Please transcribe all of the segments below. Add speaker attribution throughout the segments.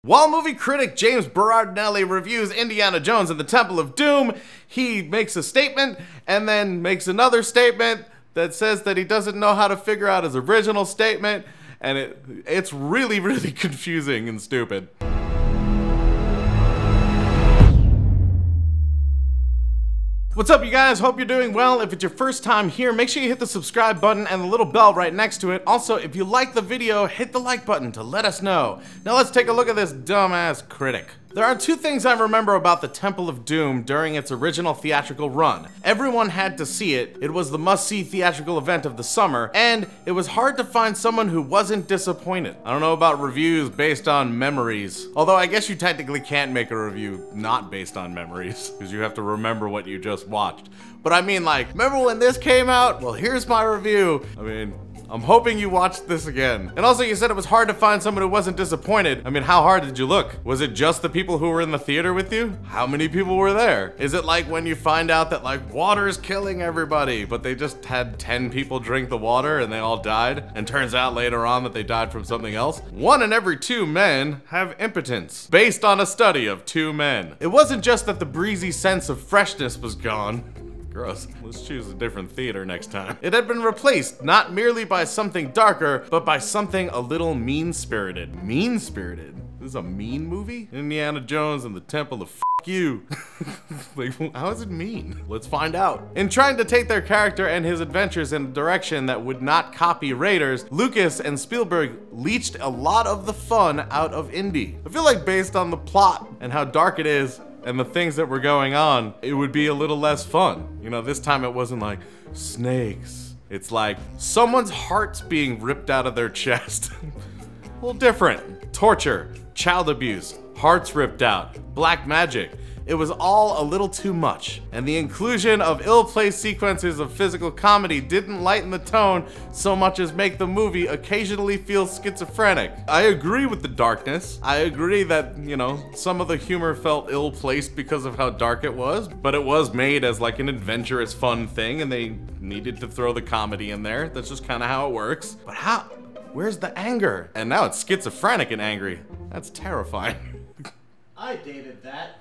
Speaker 1: While movie critic James Berardinelli reviews Indiana Jones and the Temple of Doom, he makes a statement and then makes another statement that says that he doesn't know how to figure out his original statement, and it's really, really confusing and stupid. What's up, you guys? Hope you're doing well. If it's your first time here, make sure you hit the subscribe button and the little bell right next to it. Also, if you like the video, hit the like button to let us know. Now let's take a look at this dumbass critic. There are two things I remember about the Temple of Doom during its original theatrical run. Everyone had to see it, it was the must-see theatrical event of the summer, and it was hard to find someone who wasn't disappointed. I don't know about reviews based on memories, although I guess you technically can't make a review not based on memories, because you have to remember what you just watched. But I mean, like, remember when this came out? Well, here's my review. I mean, I'm hoping you watched this again. And also, you said it was hard to find someone who wasn't disappointed. I mean, how hard did you look? Was it just the people who were in the theater with you? How many people were there? Is it like when you find out that, like, water's killing everybody, but they just had 10 people drink the water and they all died? And turns out later on that they died from something else? 1 in every 2 men have impotence, based on a study of 2 men. It wasn't just that the breezy sense of freshness was gone. Gross. Let's choose a different theater next time. It had been replaced not merely by something darker, but by something a little mean-spirited. Mean-spirited? This is a mean movie? Indiana Jones and the Temple of you. Like, how is it mean? Let's find out. In trying to take their character and his adventures in a direction that would not copy Raiders, Lucas and Spielberg leached a lot of the fun out of Indy. I feel like based on the plot and how dark it is, and the things that were going on, it would be a little less fun. You know, this time it wasn't like snakes. It's like someone's heart's being ripped out of their chest. A little different. Torture, child abuse, hearts ripped out, black magic. It was all a little too much, and the inclusion of ill-placed sequences of physical comedy didn't lighten the tone so much as make the movie occasionally feel schizophrenic. I agree with the darkness. I agree that, you know, some of the humor felt ill-placed because of how dark it was, but it was made as like an adventurous, fun thing, and they needed to throw the comedy in there. That's just kind of how it works. But how? Where's the anger? And now it's schizophrenic and angry. That's terrifying.
Speaker 2: I dated that.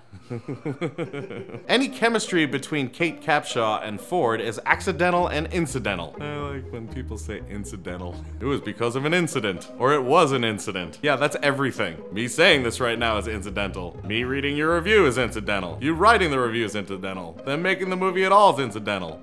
Speaker 1: Any chemistry between Kate Capshaw and Ford is accidental and incidental. I like when people say incidental. It was because of an incident, or it was an incident. Yeah, that's everything. Me saying this right now is incidental. Me reading your review is incidental. You writing the review is incidental. Them making the movie at all is incidental.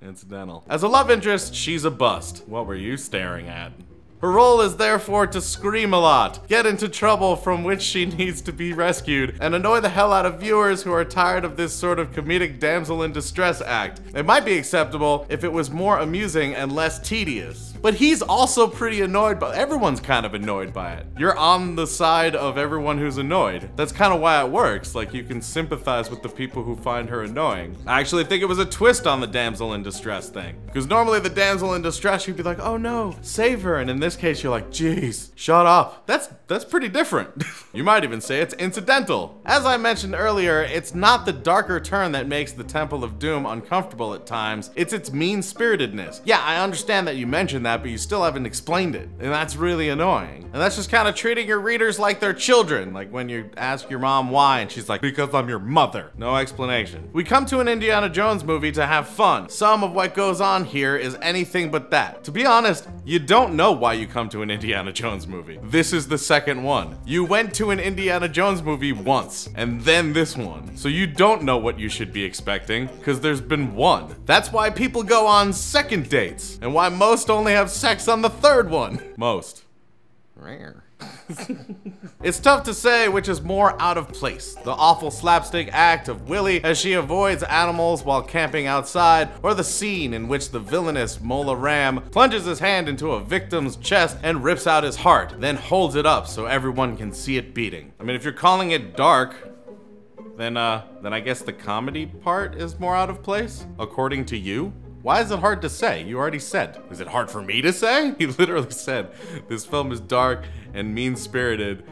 Speaker 1: Incidental. As a love interest, she's a bust. What were you staring at? Her role is therefore to scream a lot, get into trouble from which she needs to be rescued, and annoy the hell out of viewers who are tired of this sort of comedic damsel in distress act. It might be acceptable if it was more amusing and less tedious. But he's also pretty annoyed by everyone's kind of annoyed by it. You're on the side of everyone who's annoyed. That's kind of why it works. Like, you can sympathize with the people who find her annoying. I actually think it was a twist on the damsel in distress thing. Because normally the damsel in distress, you'd be like, oh no, save her. And in this case, you're like, geez, shut up. That's pretty different. You might even say it's incidental. As I mentioned earlier, it's not the darker turn that makes the Temple of Doom uncomfortable at times. It's its mean-spiritedness. Yeah, I understand that you mentioned that, but you still haven't explained it. And that's really annoying. And that's just kind of treating your readers like they're children. Like when you ask your mom why, and she's like, because I'm your mother. No explanation. We come to an Indiana Jones movie to have fun. Some of what goes on here is anything but that. To be honest, you don't know why you come to an Indiana Jones movie. This is the second one. You went to an Indiana Jones movie once, and then this one. So you don't know what you should be expecting, because there's been one. That's why people go on second dates, and why most only have sex on the third one. Most. Rare. It's tough to say which is more out of place. The awful slapstick act of Willie as she avoids animals while camping outside, or the scene in which the villainous Mola Ram plunges his hand into a victim's chest and rips out his heart, then holds it up so everyone can see it beating. I mean, if you're calling it dark, then I guess the comedy part is more out of place, according to you? Why is it hard to say? You already said. Is it hard for me to say? He literally said, this film is dark and mean-spirited,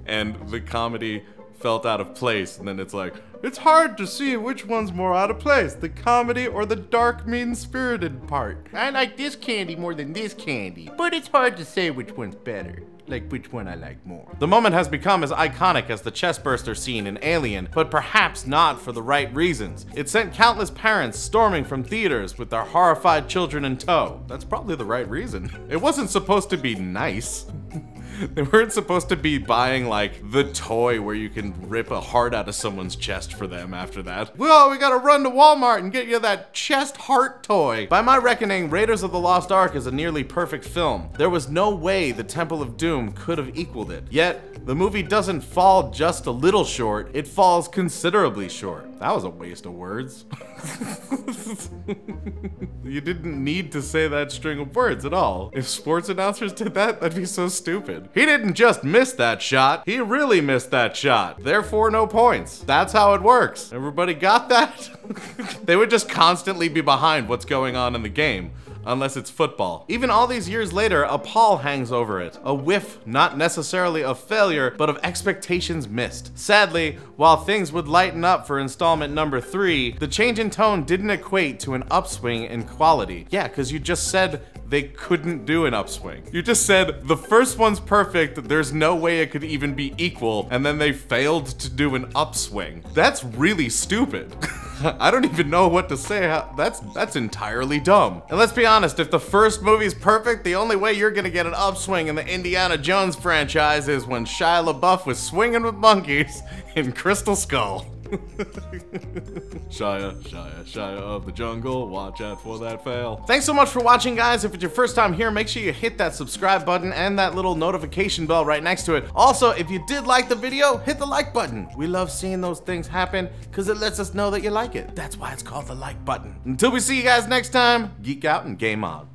Speaker 1: and the comedy felt out of place. And then it's like, it's hard to see which one's more out of place, the comedy or the dark, mean-spirited part. I like this candy more than this candy, but it's hard to say which one's better. Like which one I like more. The moment has become as iconic as the chestburster scene in Alien, but perhaps not for the right reasons. It sent countless parents storming from theaters with their horrified children in tow. That's probably the right reason. It wasn't supposed to be nice. They weren't supposed to be buying, like, the toy where you can rip a heart out of someone's chest for them after that. Well, we gotta run to Walmart and get you that chest heart toy. By my reckoning, Raiders of the Lost Ark is a nearly perfect film. There was no way the Temple of Doom could have equaled it. Yet, the movie doesn't fall just a little short, it falls considerably short. That was a waste of words. You didn't need to say that string of words at all. If sports announcers did that, that'd be so stupid. He didn't just miss that shot, he really missed that shot. Therefore, no points. That's how it works. Everybody got that? They would just constantly be behind what's going on in the game. Unless it's football. Even all these years later, a pall hangs over it. A whiff, not necessarily of failure, but of expectations missed. Sadly, while things would lighten up for installment number 3, the change in tone didn't equate to an upswing in quality. Yeah, because you just said they couldn't do an upswing. You just said, the first one's perfect, there's no way it could even be equal, and then they failed to do an upswing. That's really stupid. I don't even know what to say. That's entirely dumb. And let's be honest, if the first movie's perfect, the only way you're gonna get an upswing in the Indiana Jones franchise is when Shia LaBeouf was swinging with monkeys in Crystal Skull. Shia of the jungle, watch out for that fail. Thanks so much for watching, guys. If it's your first time here, make sure you hit that subscribe button and that little notification bell right next to it. Also, if you did like the video, hit the like button. We love seeing those things happen because it lets us know that you like it. That's why it's called the like button. Until we see you guys next time, geek out and game on.